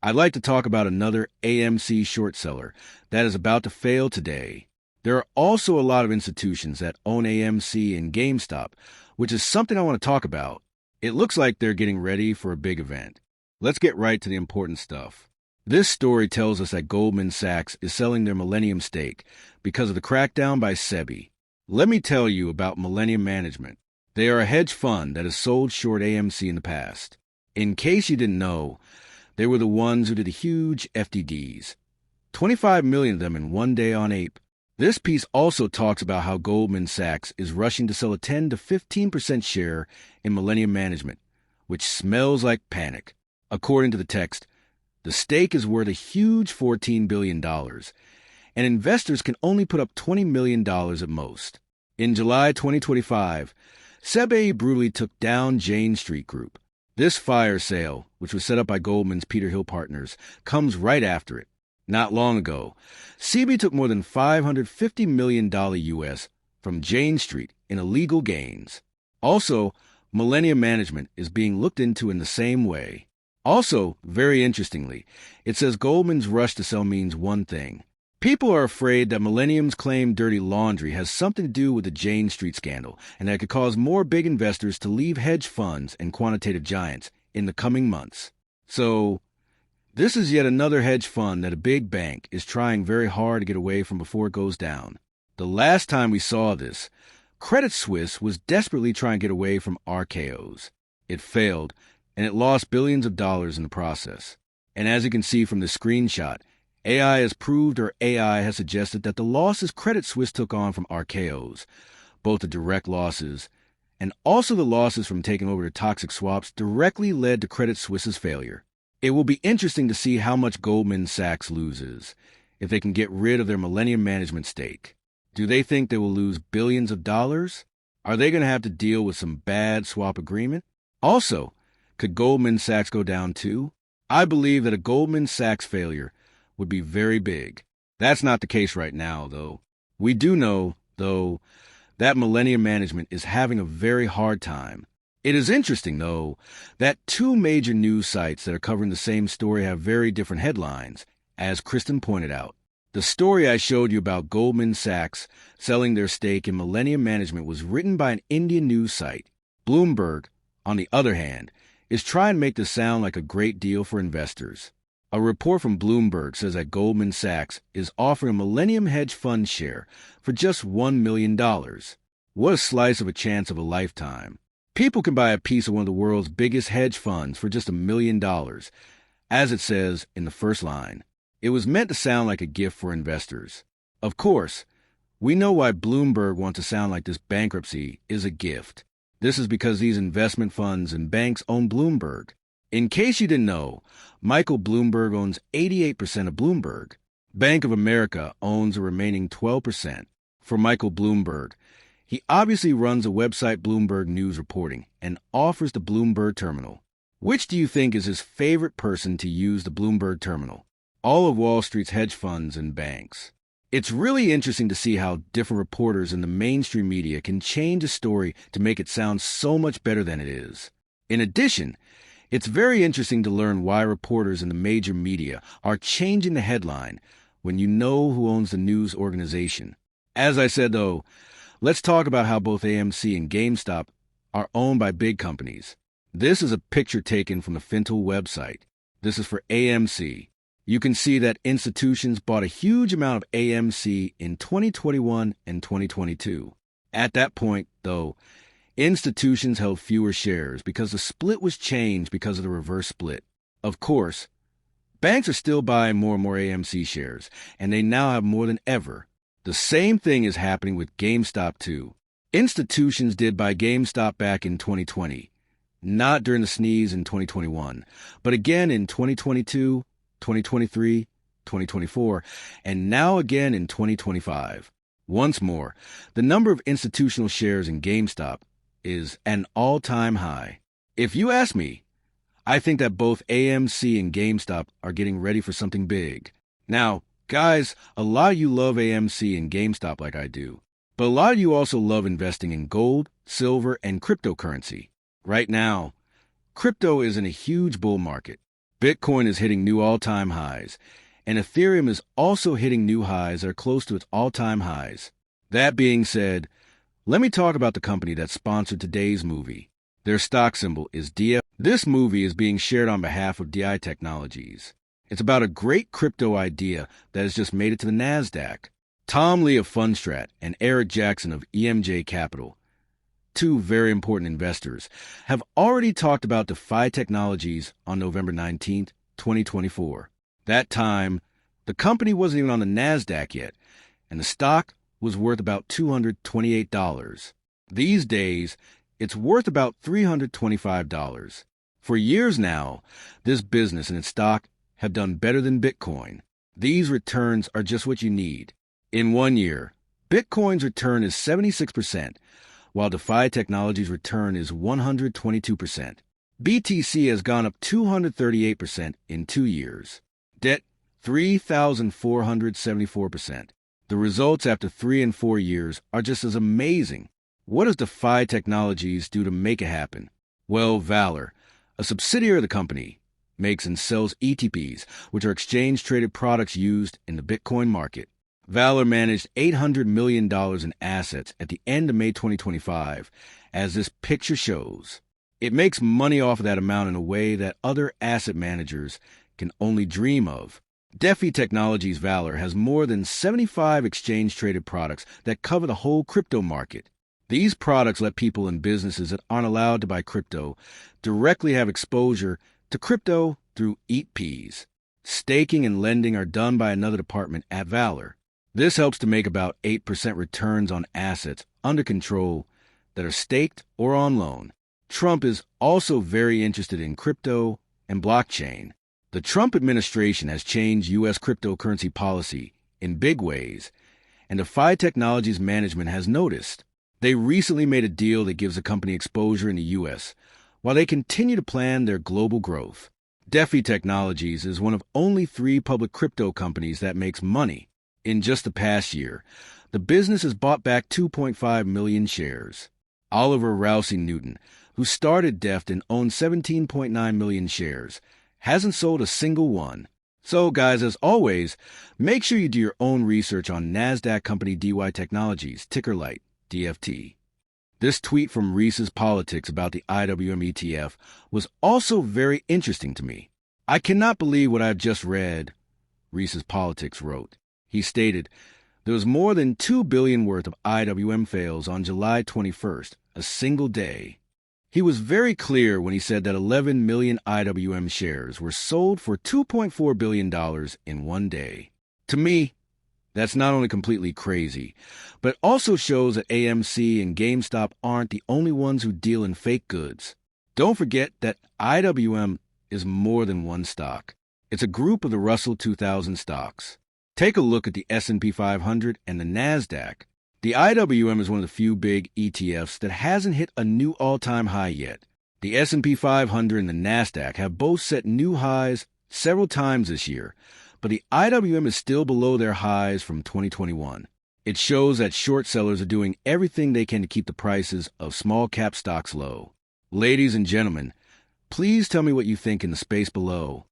I'd like to talk about another AMC short seller that is about to fail today. There are also a lot of institutions that own AMC and GameStop, which is something I want to talk about. It looks like they're getting ready for a big event. Let's get right to the important stuff. This story tells us that Goldman Sachs is selling their Millennium stake because of the crackdown by SEBI. Let me tell you about Millennium Management. They are a hedge fund that has sold short AMC in the past. In case you didn't know, they were the ones who did the huge FTDs. 25 million of them in one day on Ape. This piece also talks about how Goldman Sachs is rushing to sell a 10 to 15% share in Millennium Management, which smells like panic. According to the text, the stake is worth a huge $14 billion, and investors can only put up $20 million at most. In July 2025, SEBI brutally took down Jane Street Group. This fire sale, which was set up by Goldman's Peter Hill partners, comes right after it. Not long ago, SEBI took more than $550 million US from Jane Street in illegal gains. Also, Millennium Management is being looked into in the same way. Also, very interestingly, it says Goldman's rush to sell means one thing. People are afraid that Millennium's claimed dirty laundry has something to do with the Jane Street scandal and that it could cause more big investors to leave hedge funds and quantitative giants in the coming months. So, this is yet another hedge fund that a big bank is trying very hard to get away from before it goes down. The last time we saw this, Credit Suisse was desperately trying to get away from RKOs. It failed, and it lost billions of dollars in the process. And as you can see from the screenshot, AI has proved or AI has suggested that the losses Credit Suisse took on from RKOs, both the direct losses and also the losses from taking over the toxic swaps, directly led to Credit Suisse's failure. It will be interesting to see how much Goldman Sachs loses if they can get rid of their Millennium Management stake. Do they think they will lose billions of dollars? Are they going to have to deal with some bad swap agreement? Also, could Goldman Sachs go down too? I believe that a Goldman Sachs failure would be very big. That's not the case right now, though. We do know, though, that Millennium Management is having a very hard time. It is interesting, though, that two major news sites that are covering the same story have very different headlines, as Kristen pointed out. The story I showed you about Goldman Sachs selling their stake in Millennium Management was written by an Indian news site. Bloomberg, on the other hand, is trying to make this sound like a great deal for investors. A report from Bloomberg says that Goldman Sachs is offering a Millennium hedge fund share for just $1 million. What a slice of a chance of a lifetime. People can buy a piece of one of the world's biggest hedge funds for just $1 million, as it says in the first line. It was meant to sound like a gift for investors. Of course, we know why Bloomberg wants to sound like this bankruptcy is a gift. This is because these investment funds and banks own Bloomberg. In case you didn't know, Michael Bloomberg owns 88% of Bloomberg. Bank of America owns the remaining 12%. For Michael Bloomberg, he obviously runs a website, Bloomberg News Reporting, and offers the Bloomberg Terminal. Which do you think is his favorite person to use the Bloomberg Terminal? All of Wall Street's hedge funds and banks. It's really interesting to see how different reporters in the mainstream media can change a story to make it sound so much better than it is. In addition, it's very interesting to learn why reporters in the major media are changing the headline when you know who owns the news organization. As I said, though, let's talk about how both AMC and GameStop are owned by big companies. This is a picture taken from the Fintel website. This is for AMC. You can see that institutions bought a huge amount of AMC in 2021 and 2022. At that point, though, institutions held fewer shares because the split was changed because of the reverse split. Of course, banks are still buying more and more AMC shares, and they now have more than ever. The same thing is happening with GameStop too. Institutions did buy GameStop back in 2020, not during the sneeze in 2021, but again in 2022, 2023, 2024, and now again in 2025. Once more, the number of institutional shares in GameStop is an all-time high. If you ask me, I think that both AMC and GameStop are getting ready for something big. Now, guys, a lot of you love AMC and GameStop like I do, but a lot of you also love investing in gold, silver, and cryptocurrency. Right now, crypto is in a huge bull market. Bitcoin is hitting new all-time highs, and Ethereum is also hitting new highs that are close to its all-time highs. That being said, let me talk about the company that sponsored today's movie. Their stock symbol is DF. This movie is being shared on behalf of DI Technologies. It's about a great crypto idea that has just made it to the NASDAQ. Tom Lee of Fundstrat and Eric Jackson of EMJ Capital, two very important investors, have already talked about DeFi Technologies on November 19, 2024. That time, the company wasn't even on the NASDAQ yet, and the stock was worth about $228. These days, it's worth about $325. For years now, this business and its stock have done better than Bitcoin. These returns are just what you need. In 1 year, Bitcoin's return is 76%, while DeFi Technologies' return is 122%. BTC has gone up 238% in 2 years. Debt, 3,474%. The results after 3 and 4 years are just as amazing. What does DeFi Technologies do to make it happen? Well, Valor, a subsidiary of the company, makes and sells ETPs, which are exchange-traded products used in the Bitcoin market. Valor managed $800 million in assets at the end of May 2025, as this picture shows. It makes money off of that amount in a way that other asset managers can only dream of. DeFi Technologies Valor has more than 75 exchange-traded products that cover the whole crypto market. These products let people and businesses that aren't allowed to buy crypto directly have exposure to crypto through ETPs. Staking and lending are done by another department at Valor. This helps to make about 8% returns on assets under control that are staked or on loan. Trump is also very interested in crypto and blockchain. The Trump administration has changed U.S. cryptocurrency policy in big ways, and DeFi Technologies management has noticed. They recently made a deal that gives the company exposure in the U.S., while they continue to plan their global growth. DeFi Technologies is one of only 3 public crypto companies that makes money. In just the past year, the business has bought back 2.5 million shares. Oliver Rousey Newton, who started DEFT and owned 17.9 million shares, hasn't sold a single one. So, guys, as always, make sure you do your own research on NASDAQ company DY Technologies, ticker light, DFT. This tweet from Reese's Politics about the IWM ETF was also very interesting to me. I cannot believe what I've just read, Reese's Politics wrote. He stated, there was more than $2 billion worth of IWM fails on July 21st, a single day. He was very clear when he said that 11 million IWM shares were sold for $2.4 billion in one day. To me, that's not only completely crazy, but also shows that AMC and GameStop aren't the only ones who deal in fake goods. Don't forget that IWM is more than one stock. It's a group of the Russell 2000 stocks. Take a look at the S&P 500 and the NASDAQ. The IWM is one of the few big ETFs that hasn't hit a new all-time high yet. The S&P 500 and the NASDAQ have both set new highs several times this year, but the IWM is still below their highs from 2021. It shows that short sellers are doing everything they can to keep the prices of small-cap stocks low. Ladies and gentlemen, please tell me what you think in the space below.